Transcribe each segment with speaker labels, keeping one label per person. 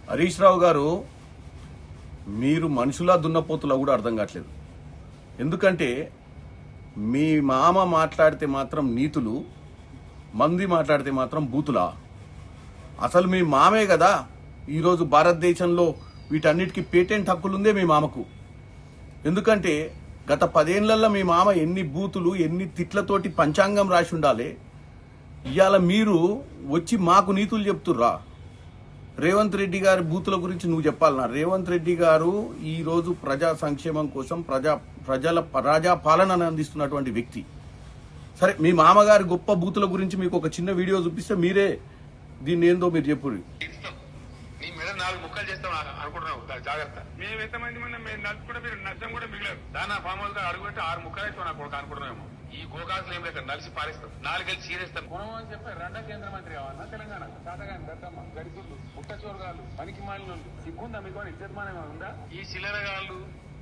Speaker 1: హరీష్ రావు గారు, మీరు మనుషులా దున్నపోతులా కూడా అర్థం కావట్లేదు. ఎందుకంటే మీ మామ మాట్లాడితే మాత్రం నీతులు, మంది మాట్లాడితే మాత్రం బూతులా? అసలు మీ మామే కదా ఈరోజు భారతదేశంలో వీటన్నిటికీ పేటెంట్ హక్కులుందే మీ మామకు. ఎందుకంటే గత 10 ఏళ్లలో మీ మామ ఎన్ని బూతులు ఎన్ని తిట్లతోటి పంచాంగం రాసి ఉండాలి. ఇవాళ మీరు వచ్చి మాకు నీతులు చెప్తుర్రా? రేవంత్ రెడ్డి గారి బూతుల గురించి నువ్వు చెప్పాలన్నా? రేవంత్ రెడ్డి గారు ఈ రోజు ప్రజా సంక్షేమం కోసం ప్రజా పాలన అందిస్తున్నటువంటి వ్యక్తి. సరే, మీ మామగారి గొప్ప బూతుల గురించి మీకు ఒక చిన్న వీడియో చూపిస్తే మీరే దీన్ని ఏందో మీరు చెప్పు.
Speaker 2: నీ మీద 4 ముక్కలు చేస్తాం అనుకుంటున్నావు, జాగ్రత్త. మేము ఎంతమంది మేము నలుపుకుంటే మీరు నష్టం కూడా మిగిలేదు. దాని ఫామ్ హౌస్ గా అడుగుపెట్టి 6 ముక్కలు అయితే నాకు కొడుకు అనుకుంటున్నాము. ఈ గోకాసులు ఏం లేదు, నలిసి పారేస్తాం, 4 గెలిచి చీరేస్తాం. కొనవు అని చెప్పి 2వ కేంద్ర మంత్రి కావాలన్నా తెలంగాణ? తాతగాని దద్దమ్మ గడిగుళ్ళు పుట్టచోరుగాళ్ళు పనికి మాలిన సిగ్గుందా మీకు? ఇజ్జతమానం ఉందా? ఈ చిల్లరగాళ్ళు,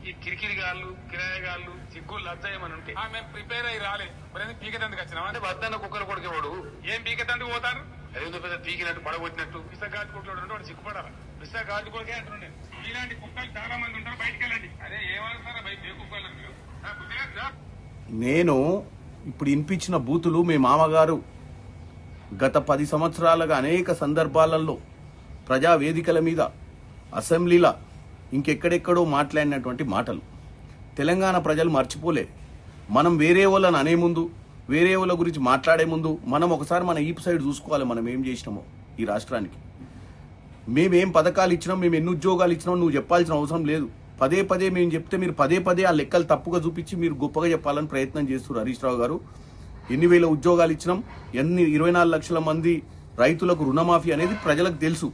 Speaker 2: ఈ కిరికిరిగాళ్ళు, కిరాయగాళ్ళు సిగ్గు లజ్జ ఏమని ఉంటే మేము ప్రిపేర్ అయ్యి రాలే. మరి పీకతందుకు వచ్చినాం అంటే వద్దన్న కుక్కలు కొడుకేవాడు ఏం పీకతందుకు పోతారు? అదేందో పెద్ద పీకినట్టు పడగొట్టినట్టు విశాఖాటి కుక్కలు వాడు సిగ్గుపడాలి. విశాఖాటి కొడుకే అంటున్నాను. ఇలాంటి కుక్కలు చాలా మంది ఉంటారు, బయటకు వెళ్ళండి. అదే ఏమన్నా బయట ఏ కుక్కలు
Speaker 1: నేను ఇప్పుడు వినిపించిన బూతులు మీ మామగారు గత 10 సంవత్సరాలుగా అనేక సందర్భాలలో ప్రజా వేదికల మీద, అసెంబ్లీల ఇంకెక్కడెక్కడో మాట్లాడినటువంటి మాటలు తెలంగాణ ప్రజలు మర్చిపోలే. మనం వేరే వాళ్ళని అనే ముందు, వేరే వాళ్ళ గురించి మాట్లాడే ముందు మనం ఒకసారి మన ఈపు సైడ్ చూసుకోవాలి. మనం ఏం చేసినామో ఈ రాష్ట్రానికి, మేమేం పథకాలు ఇచ్చినాం, మేము ఎన్ని ఉద్యోగాలు ఇచ్చినాం నువ్వు చెప్పాల్సిన అవసరం లేదు. పదే పదే మేము చెప్తే మీరు పదే ఆ లెక్కలు తప్పుగా చూపించి మీరు గొప్పగా చెప్పాలని ప్రయత్నం చేస్తున్నారు. హరీష్ రావు గారు, ఎన్ని వేల ఉద్యోగాలు ఇచ్చినాం, 24 లక్షల మంది రైతులకు రుణమాఫీ అనేది ప్రజలకు తెలుసు.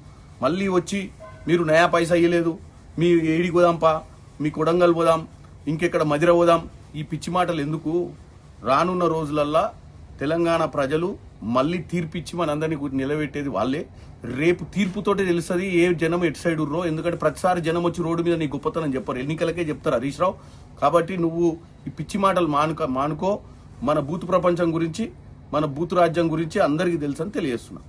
Speaker 1: మళ్ళీ వచ్చి మీరు నయా పైసా ఇయ్యలేదు, మీ ఏడి పోదాంపా, మీ కొడంగల్ పోదాం, ఇంకెక్కడ మదిర పోదాం, ఈ పిచ్చి మాటలు ఎందుకు? రానున్న రోజులల్లా తెలంగాణ ప్రజలు మళ్ళీ తీర్పిచ్చి మనందరినీ నిలబెట్టేది వాళ్ళే. రేపు తీర్పుతోటే తెలుస్తుంది ఏ జనం ఎటు సైడ్ ఉర్రో. ఎందుకంటే ప్రతిసారి జనం వచ్చి రోడ్డు మీద నీ గొప్పతనం చెప్పారు, ఎన్నికలకే చెప్తారు హరీష్ రావు. కాబట్టి నువ్వు ఈ పిచ్చి మాటలు మానుకో. మన బూత్ ప్రపంచం గురించి, మన బూత్ రాజ్యం గురించి అందరికీ తెలుసని తెలియజేస్తున్నా.